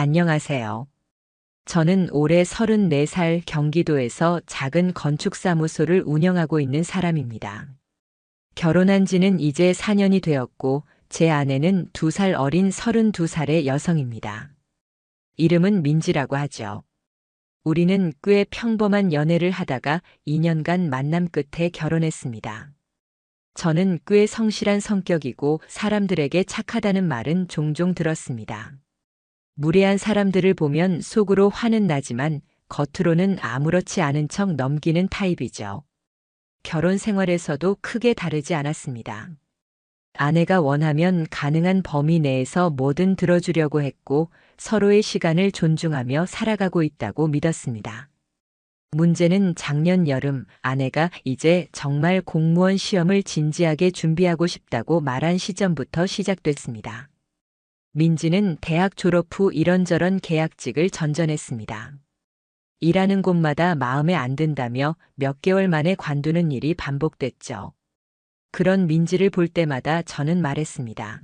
안녕하세요. 저는 올해 34살 경기도에서 작은 건축사무소를 운영하고 있는 사람입니다. 결혼한 지는 이제 4년이 되었고, 제 아내는 2살 어린 32살의 여성입니다. 이름은 민지라고 하죠. 우리는 꽤 평범한 연애를 하다가 2년간 만남 끝에 결혼했습니다. 저는 꽤 성실한 성격이고 사람들에게 착하다는 말은 종종 들었습니다. 무례한 사람들을 보면 속으로 화는 나지만 겉으로는 아무렇지 않은 척 넘기는 타입이죠. 결혼 생활에서도 크게 다르지 않았습니다. 아내가 원하면 가능한 범위 내에서 뭐든 들어주려고 했고 서로의 시간을 존중하며 살아가고 있다고 믿었습니다. 문제는 작년 여름 아내가 이제 정말 공무원 시험을 진지하게 준비하고 싶다고 말한 시점부터 시작됐습니다. 민지는 대학 졸업 후 이런저런 계약직을 전전했습니다. 일하는 곳마다 마음에 안 든다며 몇 개월 만에 관두는 일이 반복됐죠. 그런 민지를 볼 때마다 저는 말했습니다.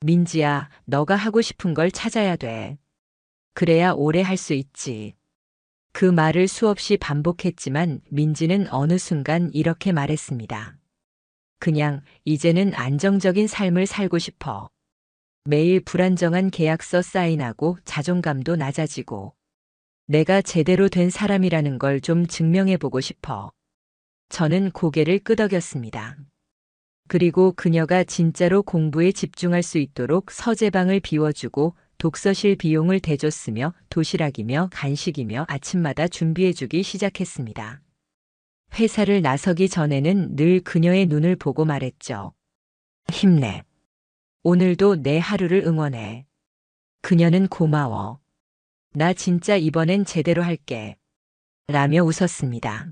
민지야, 너가 하고 싶은 걸 찾아야 돼. 그래야 오래 할 수 있지. 그 말을 수없이 반복했지만 민지는 어느 순간 이렇게 말했습니다. 그냥 이제는 안정적인 삶을 살고 싶어. 매일 불안정한 계약서 사인하고 자존감도 낮아지고 내가 제대로 된 사람이라는 걸 좀 증명해보고 싶어. 저는 고개를 끄덕였습니다. 그리고 그녀가 진짜로 공부에 집중할 수 있도록 서재방을 비워주고 독서실 비용을 대줬으며 도시락이며 간식이며 아침마다 준비해주기 시작했습니다. 회사를 나서기 전에는 늘 그녀의 눈을 보고 말했죠. 힘내. 오늘도 내 하루를 응원해. 그녀는 고마워. 나 진짜 이번엔 제대로 할게. 라며 웃었습니다.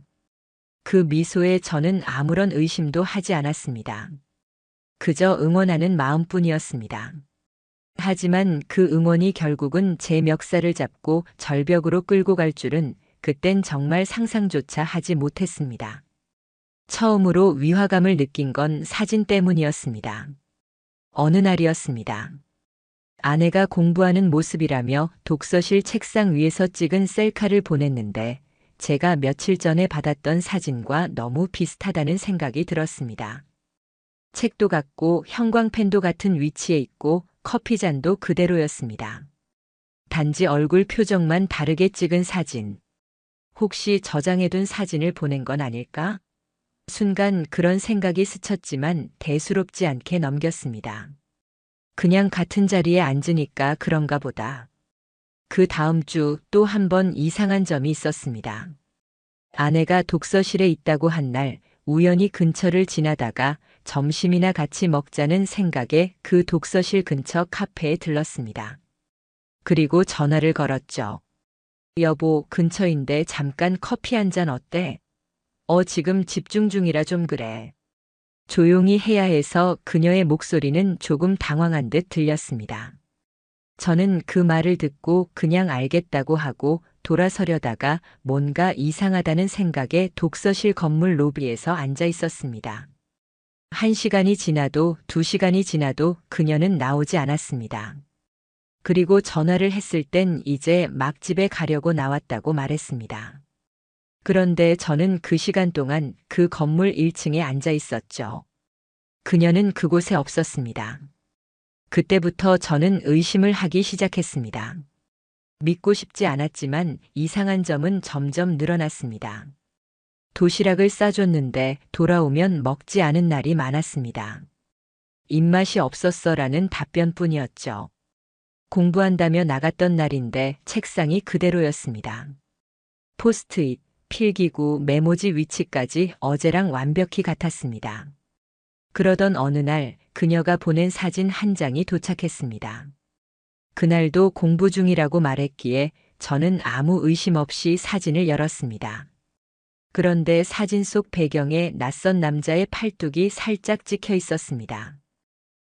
그 미소에 저는 아무런 의심도 하지 않았습니다. 그저 응원하는 마음뿐이었습니다. 하지만 그 응원이 결국은 제 멱살을 잡고 절벽으로 끌고 갈 줄은 그땐 정말 상상조차 하지 못했습니다. 처음으로 위화감을 느낀 건 사진 때문이었습니다. 어느 날이었습니다. 아내가 공부하는 모습이라며 독서실 책상 위에서 찍은 셀카를 보냈는데 제가 며칠 전에 받았던 사진과 너무 비슷하다는 생각이 들었습니다. 책도 같고 형광펜도 같은 위치에 있고 커피잔도 그대로였습니다. 단지 얼굴 표정만 다르게 찍은 사진. 혹시 저장해둔 사진을 보낸 건 아닐까? 순간 그런 생각이 스쳤지만 대수롭지 않게 넘겼습니다. 그냥 같은 자리에 앉으니까 그런가 보다. 그 다음 주 또 한 번 이상한 점이 있었습니다. 아내가 독서실에 있다고 한 날 우연히 근처를 지나다가 점심이나 같이 먹자는 생각에 그 독서실 근처 카페에 들렀습니다. 그리고 전화를 걸었죠. 여보, 근처인데 잠깐 커피 한 잔 어때? 지금 집중 중이라 좀 그래. 조용히 해야 해서 그녀의 목소리는 조금 당황한 듯 들렸습니다. 저는 그 말을 듣고 그냥 알겠다고 하고 돌아서려다가 뭔가 이상하다는 생각에 독서실 건물 로비에서 앉아 있었습니다. 1시간이 지나도 2시간이 지나도 그녀는 나오지 않았습니다. 그리고 전화를 했을 땐 이제 막 집에 가려고 나왔다고 말했습니다. 그런데 저는 그 시간 동안 그 건물 1층에 앉아 있었죠. 그녀는 그곳에 없었습니다. 그때부터 저는 의심을 하기 시작했습니다. 믿고 싶지 않았지만 이상한 점은 점점 늘어났습니다. 도시락을 싸줬는데 돌아오면 먹지 않은 날이 많았습니다. 입맛이 없었어라는 답변뿐이었죠. 공부한다며 나갔던 날인데 책상이 그대로였습니다. 포스트잇, 필기구, 메모지 위치까지 어제랑 완벽히 같았습니다. 그러던 어느 날 그녀가 보낸 사진 한 장이 도착했습니다. 그날도 공부 중이라고 말했기에 저는 아무 의심 없이 사진을 열었습니다. 그런데 사진 속 배경에 낯선 남자의 팔뚝이 살짝 찍혀 있었습니다.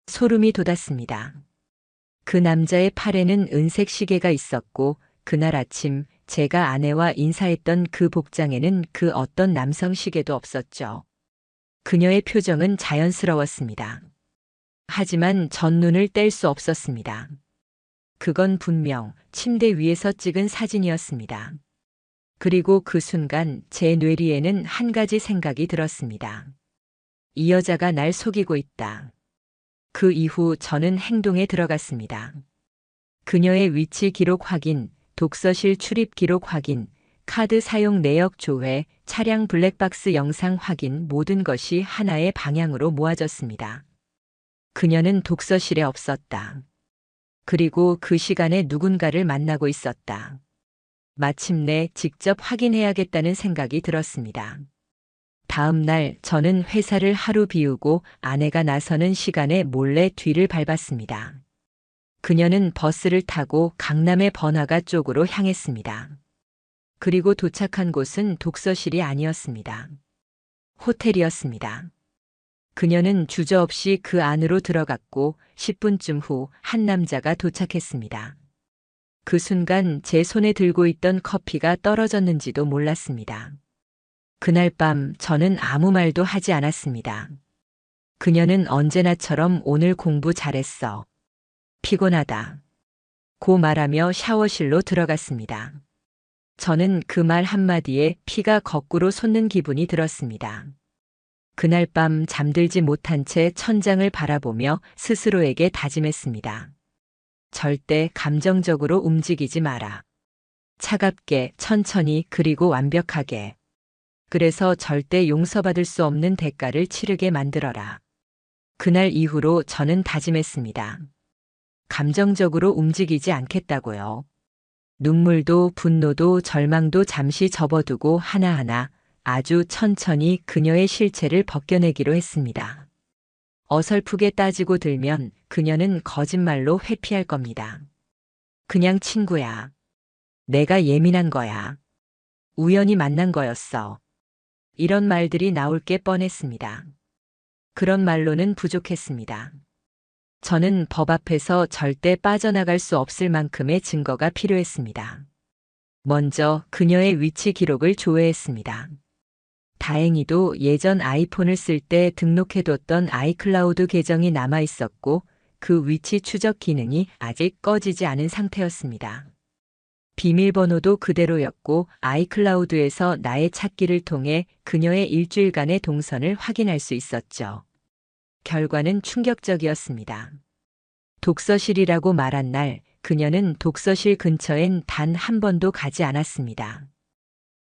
소름이 돋았습니다. 그 남자의 팔에는 은색 시계가 있었고 그날 아침 제가 아내와 인사했던 그 복장에는 그 어떤 남성 시계도 없었죠. 그녀의 표정은 자연스러웠습니다. 하지만 전 눈을 뗄 수 없었습니다. 그건 분명 침대 위에서 찍은 사진이었습니다. 그리고 그 순간 제 뇌리에는 한 가지 생각이 들었습니다. 이 여자가 날 속이고 있다. 그 이후 저는 행동에 들어갔습니다. 그녀의 위치 기록 확인, 독서실 출입 기록 확인, 카드 사용 내역 조회, 차량 블랙박스 영상 확인, 모든 것이 하나의 방향으로 모아졌습니다. 그녀는 독서실에 없었다. 그리고 그 시간에 누군가를 만나고 있었다. 마침내 직접 확인해야겠다는 생각이 들었습니다. 다음 날 저는 회사를 하루 비우고 아내가 나서는 시간에 몰래 뒤를 밟았습니다. 그녀는 버스를 타고 강남의 번화가 쪽으로 향했습니다. 그리고 도착한 곳은 독서실이 아니었습니다. 호텔이었습니다. 그녀는 주저없이 그 안으로 들어갔고 10분쯤 후 한 남자가 도착했습니다. 그 순간 제 손에 들고 있던 커피가 떨어졌는지도 몰랐습니다. 그날 밤 저는 아무 말도 하지 않았습니다. 그녀는 언제나처럼 오늘 공부 잘했어. 피곤하다. 고 말하며 샤워실로 들어갔습니다. 저는 그 말 한마디에 피가 거꾸로 솟는 기분이 들었습니다. 그날 밤 잠들지 못한 채 천장을 바라보며 스스로에게 다짐했습니다. 절대 감정적으로 움직이지 마라. 차갑게, 천천히, 그리고 완벽하게. 그래서 절대 용서받을 수 없는 대가를 치르게 만들어라. 그날 이후로 저는 다짐했습니다. 감정적으로 움직이지 않겠다고요. 눈물도 분노도 절망도 잠시 접어두고 하나하나 아주 천천히 그녀의 실체를 벗겨내기로 했습니다. 어설프게 따지고 들면 그녀는 거짓말로 회피할 겁니다. 그냥 친구야. 내가 예민한 거야. 우연히 만난 거였어. 이런 말들이 나올 게 뻔했습니다. 그런 말로는 부족했습니다. 저는 법 앞에서 절대 빠져나갈 수 없을 만큼의 증거가 필요했습니다. 먼저 그녀의 위치 기록을 조회했습니다. 다행히도 예전 아이폰을 쓸 때 등록해뒀던 아이클라우드 계정이 남아 있었고 그 위치 추적 기능이 아직 꺼지지 않은 상태였습니다. 비밀번호도 그대로였고 아이클라우드에서 나의 찾기를 통해 그녀의 일주일간의 동선을 확인할 수 있었죠. 결과는 충격적이었습니다. 독서실이라고 말한 날 그녀는 독서실 근처엔 단 한 번도 가지 않았습니다.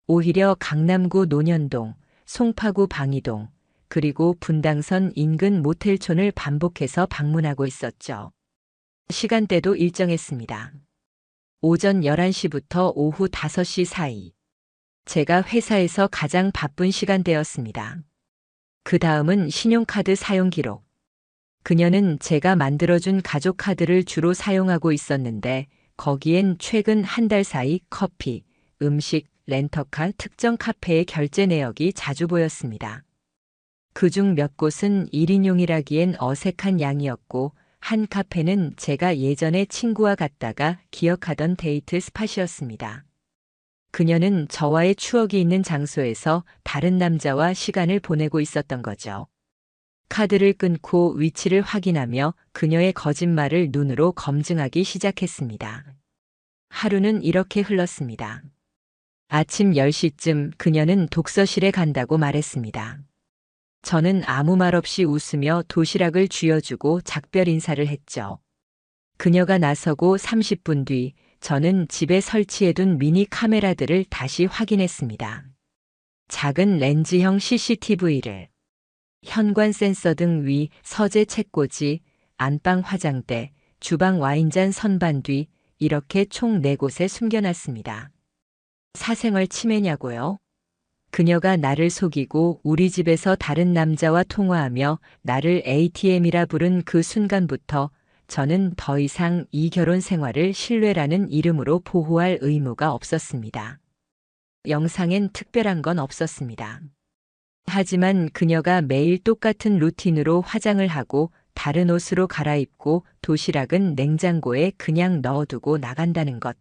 오히려 강남구 논현동, 송파구 방이동, 그리고 분당선 인근 모텔촌을 반복해서 방문하고 있었죠. 시간대도 일정했습니다. 오전 11시부터 오후 5시 사이. 제가 회사에서 가장 바쁜 시간대였습니다. 그 다음은 신용카드 사용 기록. 그녀는 제가 만들어준 가족카드를 주로 사용하고 있었는데 거기엔 최근 한 달 사이 커피, 음식, 렌터카, 특정 카페의 결제 내역이 자주 보였습니다. 그중 몇 곳은 1인용이라기엔 어색한 양이었고 한 카페는 제가 예전에 친구와 갔다가 기억하던 데이트 스팟이었습니다. 그녀는 저와의 추억이 있는 장소에서 다른 남자와 시간을 보내고 있었던 거죠. 카드를 끊고 위치를 확인하며 그녀의 거짓말을 눈으로 검증하기 시작했습니다. 하루는 이렇게 흘렀습니다. 아침 10시쯤 그녀는 독서실에 간다고 말했습니다. 저는 아무 말 없이 웃으며 도시락을 쥐어주고 작별 인사를 했죠. 그녀가 나서고 30분 뒤 저는 집에 설치해둔 미니 카메라들을 다시 확인했습니다. 작은 렌즈형 CCTV를, 현관 센서 등 위, 서재 책꽂이, 안방 화장대, 주방 와인잔 선반 뒤 이렇게 총 4곳에 숨겨놨습니다. 사생활 침해냐고요? 그녀가 나를 속이고 우리 집에서 다른 남자와 통화하며 나를 ATM이라 부른 그 순간부터 저는 더 이상 이 결혼 생활을 신뢰라는 이름으로 보호할 의무가 없었습니다. 영상엔 특별한 건 없었습니다. 하지만 그녀가 매일 똑같은 루틴으로 화장을 하고 다른 옷으로 갈아입고 도시락은 냉장고에 그냥 넣어두고 나간다는 것.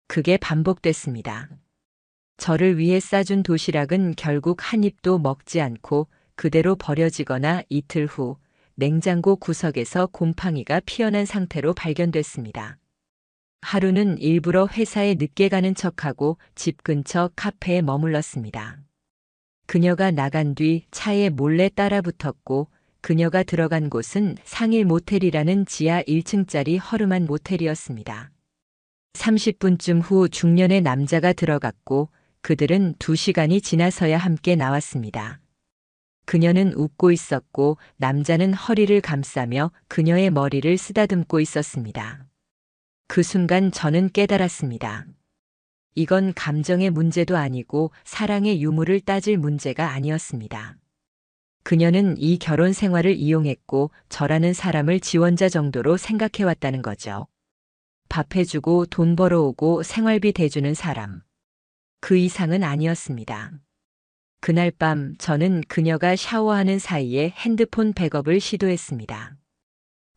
그게 반복됐습니다. 저를 위해 싸준 도시락은 결국 한 입도 먹지 않고 그대로 버려지거나 이틀 후 냉장고 구석에서 곰팡이가 피어난 상태로 발견됐습니다. 하루는 일부러 회사에 늦게 가는 척하고 집 근처 카페에 머물렀습니다. 그녀가 나간 뒤 차에 몰래 따라 붙었고 그녀가 들어간 곳은 상일 모텔이라는 지하 1층짜리 허름한 모텔이었습니다. 30분쯤 후 중년의 남자가 들어갔고 그들은 2시간이 지나서야 함께 나왔습니다. 그녀는 웃고 있었고 남자는 허리를 감싸며 그녀의 머리를 쓰다듬고 있었습니다. 그 순간 저는 깨달았습니다. 이건 감정의 문제도 아니고 사랑의 유무를 따질 문제가 아니었습니다. 그녀는 이 결혼 생활을 이용했고 저라는 사람을 지원자 정도로 생각해왔다는 거죠. 밥 해주고 돈 벌어오고 생활비 대주는 사람. 그 이상은 아니었습니다. 그날 밤 저는 그녀가 샤워하는 사이에 핸드폰 백업을 시도했습니다.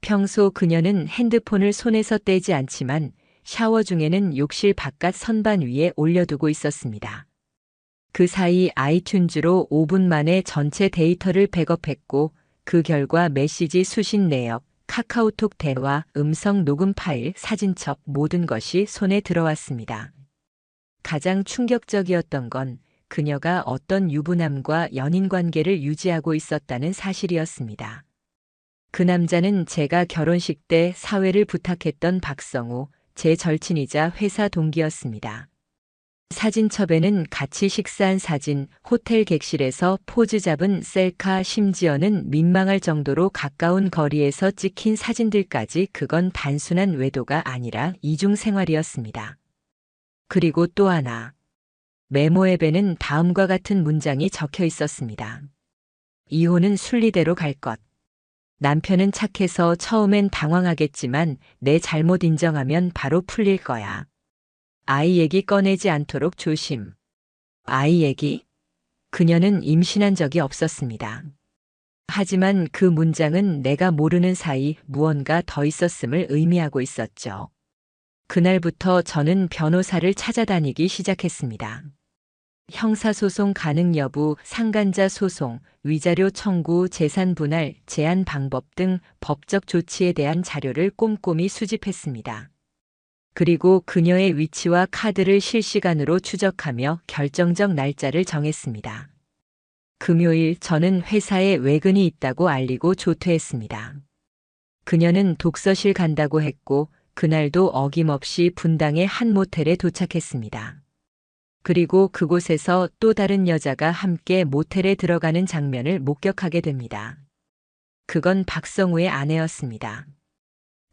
평소 그녀는 핸드폰을 손에서 떼지 않지만 샤워 중에는 욕실 바깥 선반 위에 올려두고 있었습니다. 그 사이 아이튠즈로 5분 만에 전체 데이터를 백업했고 그 결과 메시지 수신 내역, 카카오톡 대화, 음성 녹음 파일, 사진첩 모든 것이 손에 들어왔습니다. 가장 충격적이었던 건 그녀가 어떤 유부남과 연인 관계를 유지하고 있었다는 사실이었습니다. 그 남자는 제가 결혼식 때 사회를 부탁했던 박성우, 제 절친이자 회사 동기였습니다. 사진첩에는 같이 식사한 사진, 호텔 객실에서 포즈 잡은 셀카, 심지어는 민망할 정도로 가까운 거리에서 찍힌 사진들까지. 그건 단순한 외도가 아니라 이중생활이었습니다. 그리고 또 하나. 메모 앱에는 다음과 같은 문장이 적혀 있었습니다. 이혼은 순리대로 갈 것. 남편은 착해서 처음엔 당황하겠지만 내 잘못 인정하면 바로 풀릴 거야. 아이 얘기 꺼내지 않도록 조심. 아이 얘기? 그녀는 임신한 적이 없었습니다. 하지만 그 문장은 내가 모르는 사이 무언가 더 있었음을 의미하고 있었죠. 그날부터 저는 변호사를 찾아다니기 시작했습니다. 형사소송 가능 여부, 상간자 소송, 위자료 청구, 재산 분할, 제한 방법 등 법적 조치에 대한 자료를 꼼꼼히 수집했습니다. 그리고 그녀의 위치와 카드를 실시간으로 추적하며 결정적 날짜를 정했습니다. 금요일 저는 회사에 외근이 있다고 알리고 조퇴했습니다. 그녀는 독서실 간다고 했고 그날도 어김없이 분당의 한 모텔에 도착했습니다. 그리고 그곳에서 또 다른 여자가 함께 모텔에 들어가는 장면을 목격하게 됩니다. 그건 박성우의 아내였습니다.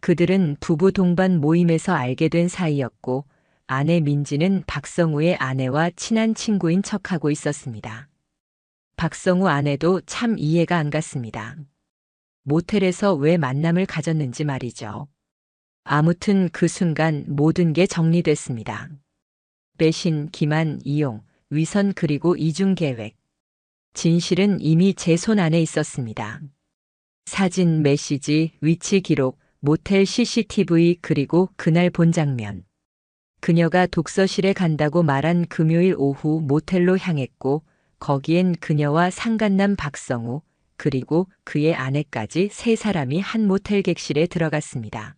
그들은 부부 동반 모임에서 알게 된 사이였고 아내 민지는 박성우의 아내와 친한 친구인 척하고 있었습니다. 박성우 아내도 참 이해가 안 갔습니다. 모텔에서 왜 만남을 가졌는지 말이죠. 아무튼 그 순간 모든 게 정리됐습니다. 배신, 기만, 이용, 위선 그리고 이중 계획. 진실은 이미 제 손 안에 있었습니다. 사진, 메시지, 위치 기록, 모텔 CCTV 그리고 그날 본 장면. 그녀가 독서실에 간다고 말한 금요일 오후 모텔로 향했고 거기엔 그녀와 상간남 박성우 그리고 그의 아내까지 3사람이 한 모텔 객실에 들어갔습니다.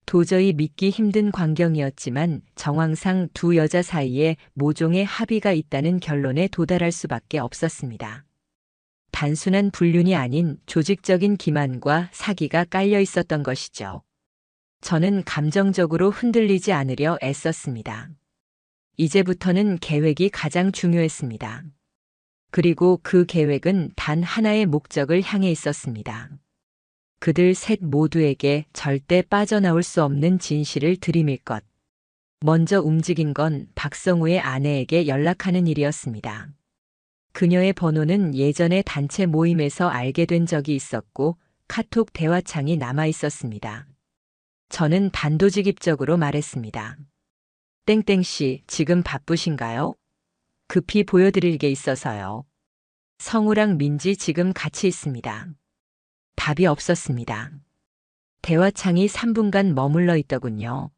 도저히 믿기 힘든 광경이었지만 정황상 두 여자 사이에 모종의 합의가 있다는 결론에 도달할 수밖에 없었습니다. 단순한 불륜이 아닌 조직적인 기만과 사기가 깔려 있었던 것이죠. 저는 감정적으로 흔들리지 않으려 애썼습니다. 이제부터는 계획이 가장 중요했습니다. 그리고 그 계획은 단 하나의 목적을 향해 있었습니다. 그들 셋 모두에게 절대 빠져나올 수 없는 진실을 들이밀 것. 먼저 움직인 건 박성우의 아내에게 연락하는 일이었습니다. 그녀의 번호는 예전에 단체 모임에서 알게 된 적이 있었고 카톡 대화창이 남아 있었습니다. 저는 단도직입적으로 말했습니다. 땡땡씨, 지금 바쁘신가요? 급히 보여드릴 게 있어서요. 성우랑 민지 지금 같이 있습니다. 답이 없었습니다. 대화창이 3분간 머물러 있더군요.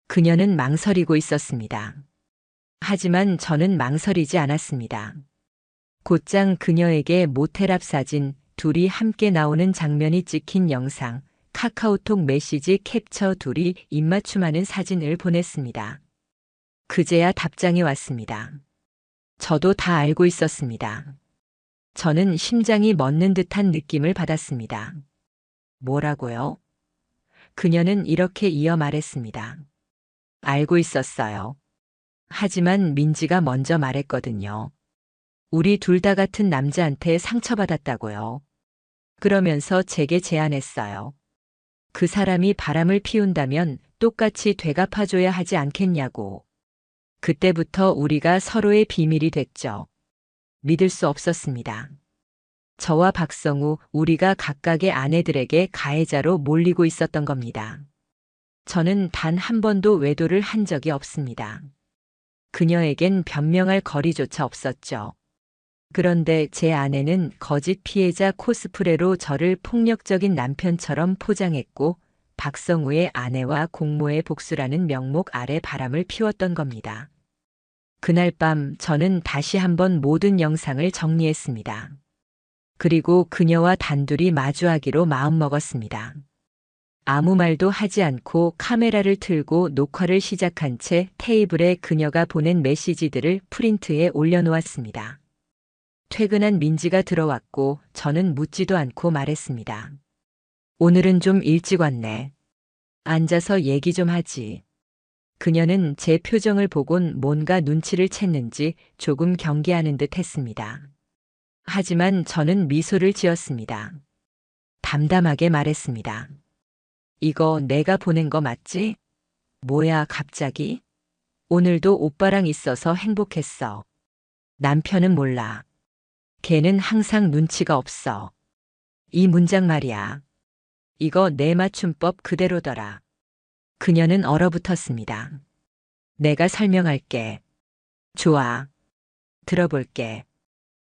그녀는 망설이고 있었습니다. 하지만 저는 망설이지 않았습니다. 곧장 그녀에게 모텔 앞 사진, 둘이 함께 나오는 장면이 찍힌 영상, 카카오톡 메시지 캡처 둘이 입맞춤하는 사진을 보냈습니다. 그제야 답장이 왔습니다. 저도 다 알고 있었습니다. 저는 심장이 멎는 듯한 느낌을 받았습니다. 뭐라고요? 그녀는 이렇게 이어 말했습니다. 알고 있었어요. 하지만 민지가 먼저 말했거든요. 우리 둘 다 같은 남자한테 상처받았다고요. 그러면서 제게 제안했어요. 그 사람이 바람을 피운다면 똑같이 되갚아줘야 하지 않겠냐고. 그때부터 우리가 서로의 비밀이 됐죠. 믿을 수 없었습니다. 저와 박성우, 우리가 각각의 아내들에게 가해자로 몰리고 있었던 겁니다. 저는 단 한 번도 외도를 한 적이 없습니다. 그녀에겐 변명할 거리조차 없었죠. 그런데 제 아내는 거짓 피해자 코스프레로 저를 폭력적인 남편처럼 포장했고 박성우의 아내와 공모의 복수라는 명목 아래 바람을 피웠던 겁니다. 그날 밤 저는 다시 한번 모든 영상을 정리했습니다. 그리고 그녀와 단둘이 마주하기로 마음먹었습니다. 아무 말도 하지 않고 카메라를 틀고 녹화를 시작한 채 테이블에 그녀가 보낸 메시지들을 프린트에 올려놓았습니다. 퇴근한 민지가 들어왔고 저는 묻지도 않고 말했습니다. 오늘은 좀 일찍 왔네. 앉아서 얘기 좀 하지. 그녀는 제 표정을 보곤 뭔가 눈치를 챘는지 조금 경계하는 듯 했습니다. 하지만 저는 미소를 지었습니다. 담담하게 말했습니다. 이거 내가 보낸 거 맞지? 뭐야, 갑자기? 오늘도 오빠랑 있어서 행복했어. 남편은 몰라. 걔는 항상 눈치가 없어. 이 문장 말이야. 이거 내 맞춤법 그대로더라. 그녀는 얼어붙었습니다. 내가 설명할게. 좋아. 들어볼게.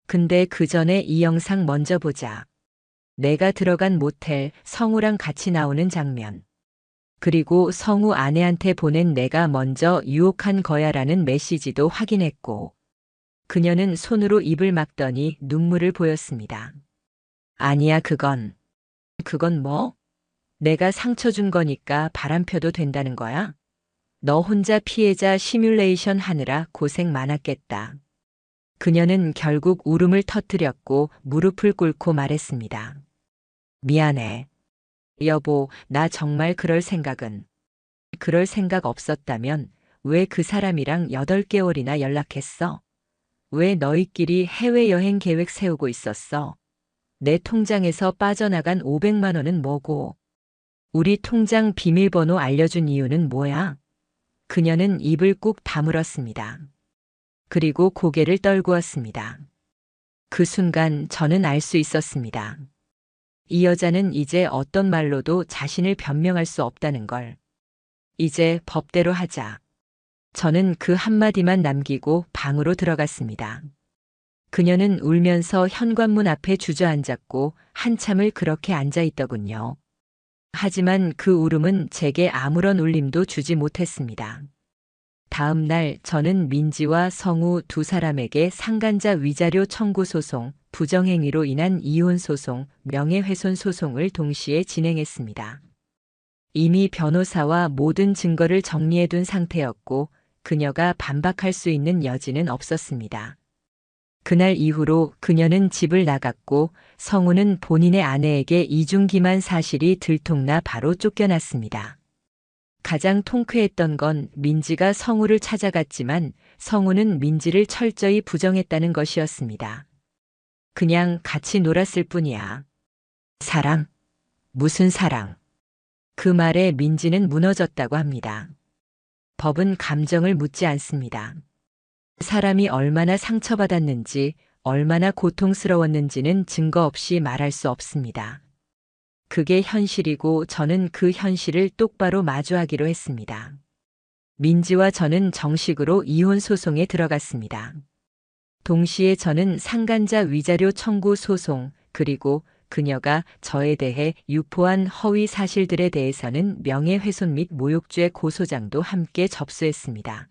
근데 그 전에 이 영상 먼저 보자. 내가 들어간 모텔, 성우랑 같이 나오는 장면. 그리고 성우 아내한테 보낸 내가 먼저 유혹한 거야라는 메시지도 확인했고. 그녀는 손으로 입을 막더니 눈물을 보였습니다. 아니야, 그건 뭐? 내가 상처 준 거니까 바람펴도 된다는 거야? 너 혼자 피해자 시뮬레이션 하느라 고생 많았겠다. 그녀는 결국 울음을 터뜨렸고 무릎을 꿇고 말했습니다. 미안해. 여보, 나 정말 그럴 생각 없었다면 왜 그 사람이랑 8개월이나 연락했어? 왜 너희끼리 해외여행 계획 세우고 있었어? 내 통장에서 빠져나간 500만 원은 뭐고? 우리 통장 비밀번호 알려준 이유는 뭐야? 그녀는 입을 꾹 다물었습니다. 그리고 고개를 떨구었습니다. 그 순간 저는 알 수 있었습니다. 이 여자는 이제 어떤 말로도 자신을 변명할 수 없다는 걸. 이제 법대로 하자. 저는 그 한마디만 남기고 방으로 들어갔습니다. 그녀는 울면서 현관문 앞에 주저앉았고 한참을 그렇게 앉아 있더군요. 하지만 그 울음은 제게 아무런 울림도 주지 못했습니다. 다음 날 저는 민지와 성우 두 사람에게 상간자 위자료 청구 소송, 부정행위로 인한 이혼 소송, 명예훼손 소송을 동시에 진행했습니다. 이미 변호사와 모든 증거를 정리해둔 상태였고 그녀가 반박할 수 있는 여지는 없었습니다. 그날 이후로 그녀는 집을 나갔고 성우는 본인의 아내에게 이중기만 사실이 들통나 바로 쫓겨났습니다. 가장 통쾌했던 건 민지가 성우를 찾아갔지만 성우는 민지를 철저히 부정했다는 것이었습니다. 그냥 같이 놀았을 뿐이야. 사랑? 무슨 사랑? 그 말에 민지는 무너졌다고 합니다. 법은 감정을 묻지 않습니다. 사람이 얼마나 상처받았는지, 얼마나 고통스러웠는지는 증거 없이 말할 수 없습니다. 그게 현실이고 저는 그 현실을 똑바로 마주하기로 했습니다. 민지와 저는 정식으로 이혼 소송에 들어갔습니다. 동시에 저는 상간자 위자료 청구 소송, 그리고 그녀가 저에 대해 유포한 허위 사실들에 대해서는 명예훼손 및 모욕죄 고소장도 함께 접수했습니다.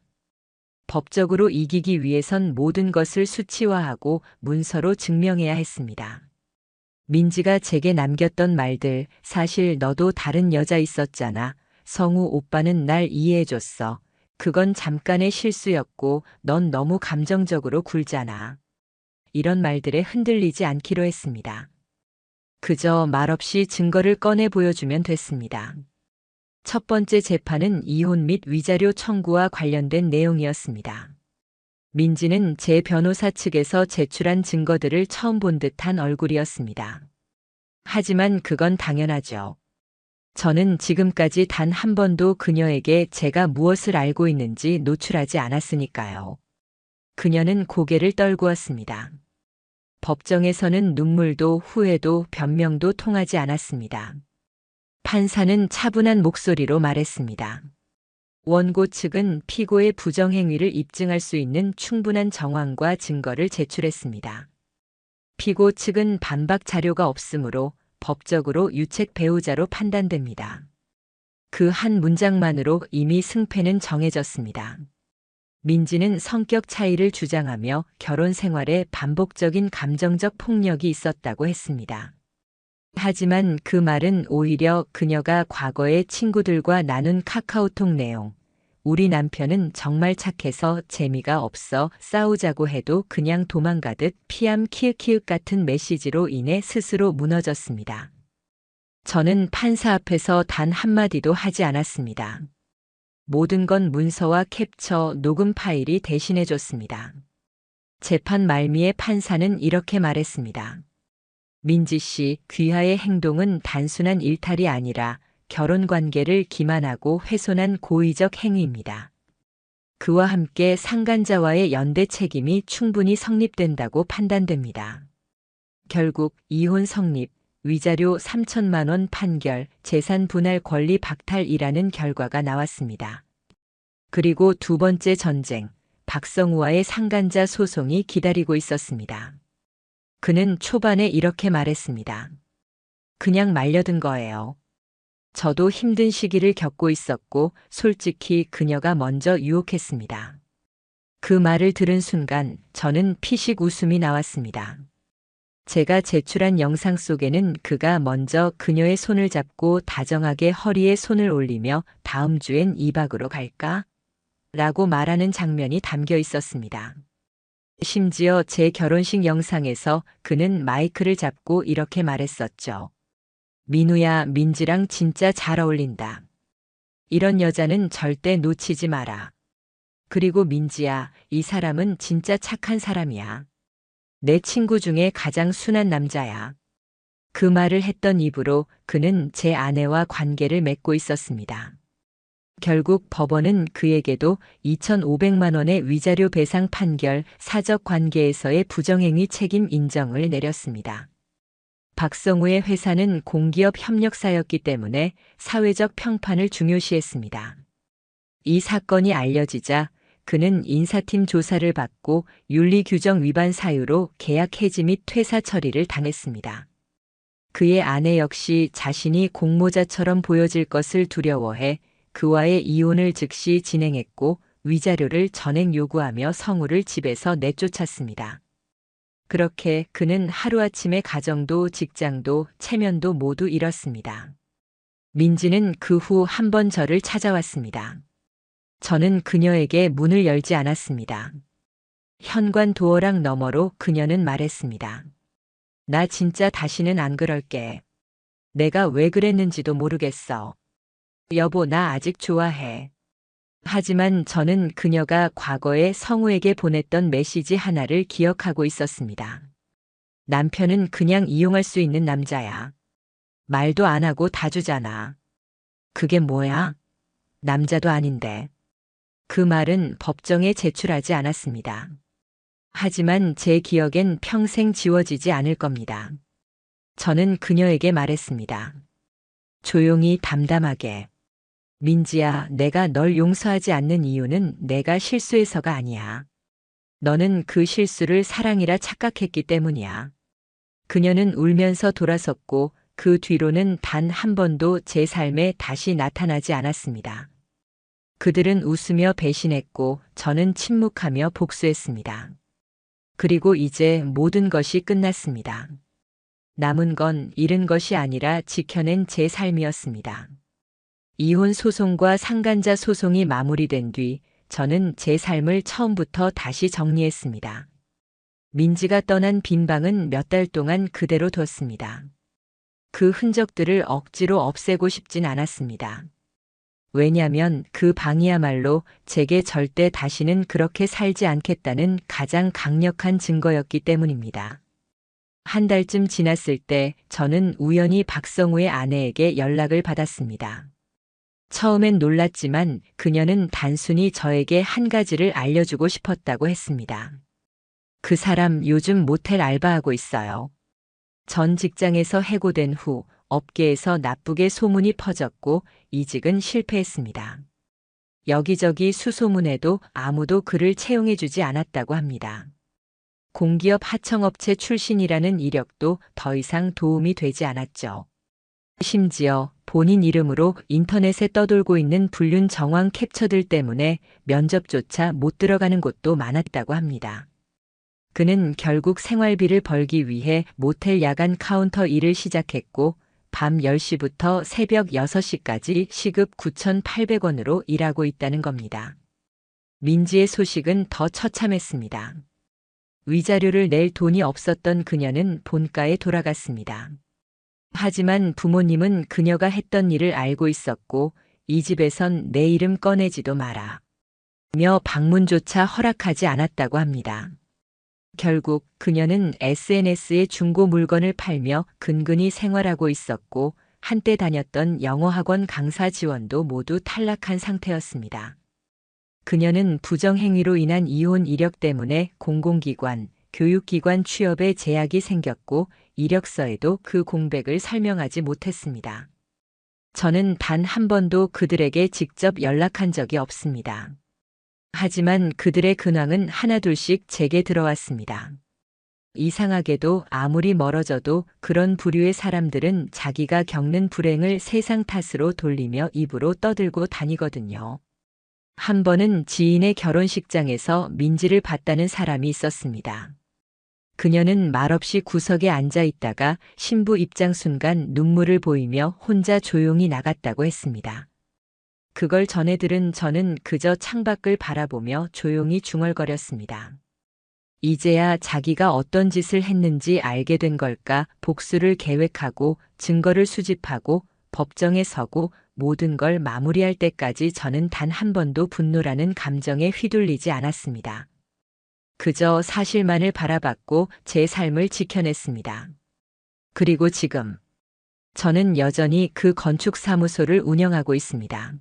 법적으로 이기기 위해선 모든 것을 수치화하고 문서로 증명해야 했습니다. 민지가 제게 남겼던 말들, 사실 너도 다른 여자 있었잖아. 성우 오빠는 날 이해해줬어. 그건 잠깐의 실수였고 넌 너무 감정적으로 굴잖아. 이런 말들에 흔들리지 않기로 했습니다. 그저 말없이 증거를 꺼내 보여주면 됐습니다. 첫 번째 재판은 이혼 및 위자료 청구와 관련된 내용이었습니다. 민지는 제 변호사 측에서 제출한 증거들을 처음 본 듯한 얼굴이었습니다. 하지만 그건 당연하죠. 저는 지금까지 단 한 번도 그녀에게 제가 무엇을 알고 있는지 노출하지 않았으니까요. 그녀는 고개를 떨구었습니다. 법정에서는 눈물도 후회도 변명도 통하지 않았습니다. 판사는 차분한 목소리로 말했습니다. 원고 측은 피고의 부정행위를 입증할 수 있는 충분한 정황과 증거를 제출했습니다. 피고 측은 반박 자료가 없으므로 법적으로 유책 배우자로 판단됩니다. 그 한 문장만으로 이미 승패는 정해졌습니다. 민지는 성격 차이를 주장하며 결혼 생활에 반복적인 감정적 폭력이 있었다고 했습니다. 하지만 그 말은 오히려 그녀가 과거에 친구들과 나눈 카카오톡 내용, 우리 남편은 정말 착해서 재미가 없어 싸우자고 해도 그냥 도망가듯 피암 키읔키읔 같은 메시지로 인해 스스로 무너졌습니다. 저는 판사 앞에서 단 한마디도 하지 않았습니다. 모든 건 문서와 캡처, 녹음 파일이 대신해줬습니다. 재판 말미에 판사는 이렇게 말했습니다. 민지 씨, 귀하의 행동은 단순한 일탈이 아니라 결혼 관계를 기만하고 훼손한 고의적 행위입니다. 그와 함께 상간자와의 연대 책임이 충분히 성립된다고 판단됩니다. 결국 이혼 성립, 위자료 3천만 원 판결, 재산 분할 권리 박탈이라는 결과가 나왔습니다. 그리고 두 번째 전쟁, 박성우와의 상간자 소송이 기다리고 있었습니다. 그는 초반에 이렇게 말했습니다. 그냥 말려든 거예요. 저도 힘든 시기를 겪고 있었고 솔직히 그녀가 먼저 유혹했습니다. 그 말을 들은 순간 저는 피식 웃음이 나왔습니다. 제가 제출한 영상 속에는 그가 먼저 그녀의 손을 잡고 다정하게 허리에 손을 올리며 다음 주엔 2박으로 갈까? 라고 말하는 장면이 담겨 있었습니다. 심지어 제 결혼식 영상에서 그는 마이크를 잡고 이렇게 말했었죠. 민우야, 민지랑 진짜 잘 어울린다. 이런 여자는 절대 놓치지 마라. 그리고 민지야, 이 사람은 진짜 착한 사람이야. 내 친구 중에 가장 순한 남자야. 그 말을 했던 입으로 그는 제 아내와 관계를 맺고 있었습니다. 결국 법원은 그에게도 2,500만 원의 위자료 배상 판결, 사적 관계에서의 부정행위 책임 인정을 내렸습니다. 박성우의 회사는 공기업 협력사였기 때문에 사회적 평판을 중요시했습니다. 이 사건이 알려지자 그는 인사팀 조사를 받고 윤리규정 위반 사유로 계약 해지 및 퇴사 처리를 당했습니다. 그의 아내 역시 자신이 공모자처럼 보여질 것을 두려워해 그와의 이혼을 즉시 진행했고 위자료를 전액 요구하며 성우를 집에서 내쫓았습니다. 그렇게 그는 하루아침에 가정도 직장도 체면도 모두 잃었습니다. 민지는 그 후 한 번 저를 찾아왔습니다. 저는 그녀에게 문을 열지 않았습니다. 현관 도어락 너머로 그녀는 말했습니다. 나 진짜 다시는 안 그럴게. 내가 왜 그랬는지도 모르겠어. 여보, 나 아직 좋아해. 하지만 저는 그녀가 과거에 성우에게 보냈던 메시지 하나를 기억하고 있었습니다. 남편은 그냥 이용할 수 있는 남자야. 말도 안 하고 다 주잖아. 그게 뭐야? 남자도 아닌데. 그 말은 법정에 제출하지 않았습니다. 하지만 제 기억엔 평생 지워지지 않을 겁니다. 저는 그녀에게 말했습니다. 조용히 담담하게. 민지야, 내가 널 용서하지 않는 이유는 내가 실수해서가 아니야. 너는 그 실수를 사랑이라 착각했기 때문이야. 그녀는 울면서 돌아섰고 그 뒤로는 단 한 번도 제 삶에 다시 나타나지 않았습니다. 그들은 웃으며 배신했고 저는 침묵하며 복수했습니다. 그리고 이제 모든 것이 끝났습니다. 남은 건 잃은 것이 아니라 지켜낸 제 삶이었습니다. 이혼 소송과 상간자 소송이 마무리된 뒤 저는 제 삶을 처음부터 다시 정리했습니다. 민지가 떠난 빈 방은 몇 달 동안 그대로 뒀습니다. 그 흔적들을 억지로 없애고 싶진 않았습니다. 왜냐면 그 방이야말로 제게 절대 다시는 그렇게 살지 않겠다는 가장 강력한 증거였기 때문입니다. 한 달쯤 지났을 때 저는 우연히 박성우의 아내에게 연락을 받았습니다. 처음엔 놀랐지만 그녀는 단순히 저에게 한 가지를 알려주고 싶었다고 했습니다. 그 사람 요즘 모텔 알바하고 있어요. 전 직장에서 해고된 후 업계에서 나쁘게 소문이 퍼졌고 이직은 실패했습니다. 여기저기 수소문해도 아무도 그를 채용해주지 않았다고 합니다. 공기업 하청업체 출신이라는 이력도 더 이상 도움이 되지 않았죠. 심지어 본인 이름으로 인터넷에 떠돌고 있는 불륜 정황 캡처들 때문에 면접조차 못 들어가는 곳도 많았다고 합니다. 그는 결국 생활비를 벌기 위해 모텔 야간 카운터 일을 시작했고 밤 10시부터 새벽 6시까지 시급 9,800원으로 일하고 있다는 겁니다. 민지의 소식은 더 처참했습니다. 위자료를 낼 돈이 없었던 그녀는 본가에 돌아갔습니다. 하지만 부모님은 그녀가 했던 일을 알고 있었고 이 집에선 내 이름 꺼내지도 마라 며 방문조차 허락하지 않았다고 합니다. 결국 그녀는 SNS에 중고 물건을 팔며 근근히 생활하고 있었고 한때 다녔던 영어학원 강사 지원도 모두 탈락한 상태였습니다. 그녀는 부정행위로 인한 이혼 이력 때문에 공공기관, 교육기관 취업에 제약이 생겼고 이력서에도 그 공백을 설명하지 못했습니다. 저는 단 한 번도 그들에게 직접 연락한 적이 없습니다. 하지만 그들의 근황은 하나둘씩 제게 들어왔습니다. 이상하게도 아무리 멀어져도 그런 부류의 사람들은 자기가 겪는 불행을 세상 탓으로 돌리며 입으로 떠들고 다니거든요. 한 번은 지인의 결혼식장에서 민지를 봤다는 사람이 있었습니다. 그녀는 말없이 구석에 앉아 있다가 신부 입장 순간 눈물을 보이며 혼자 조용히 나갔다고 했습니다. 그걸 전해 들은 저는 그저 창밖을 바라보며 조용히 중얼거렸습니다. 이제야 자기가 어떤 짓을 했는지 알게 된 걸까 복수를 계획하고 증거를 수집하고 법정에 서고 모든 걸 마무리할 때까지 저는 단 한 번도 분노라는 감정에 휘둘리지 않았습니다. 그저 사실만을 바라봤고 제 삶을 지켜냈습니다. 그리고 지금 저는 여전히 그 건축사무소를 운영하고 있습니다.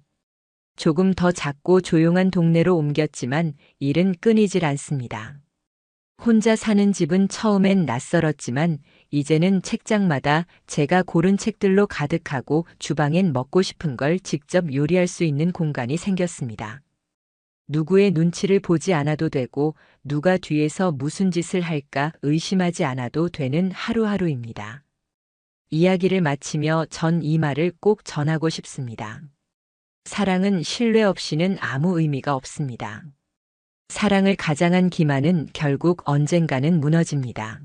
조금 더 작고 조용한 동네로 옮겼지만 일은 끊이질 않습니다. 혼자 사는 집은 처음엔 낯설었지만 이제는 책장마다 제가 고른 책들로 가득하고 주방엔 먹고 싶은 걸 직접 요리할 수 있는 공간이 생겼습니다. 누구의 눈치를 보지 않아도 되고 누가 뒤에서 무슨 짓을 할까 의심하지 않아도 되는 하루하루입니다. 이야기를 마치며 전 이 말을 꼭 전하고 싶습니다. 사랑은 신뢰 없이는 아무 의미가 없습니다. 사랑을 가장한 기만은 결국 언젠가는 무너집니다.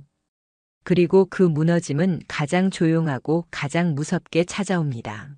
그리고 그 무너짐은 가장 조용하고 가장 무섭게 찾아옵니다.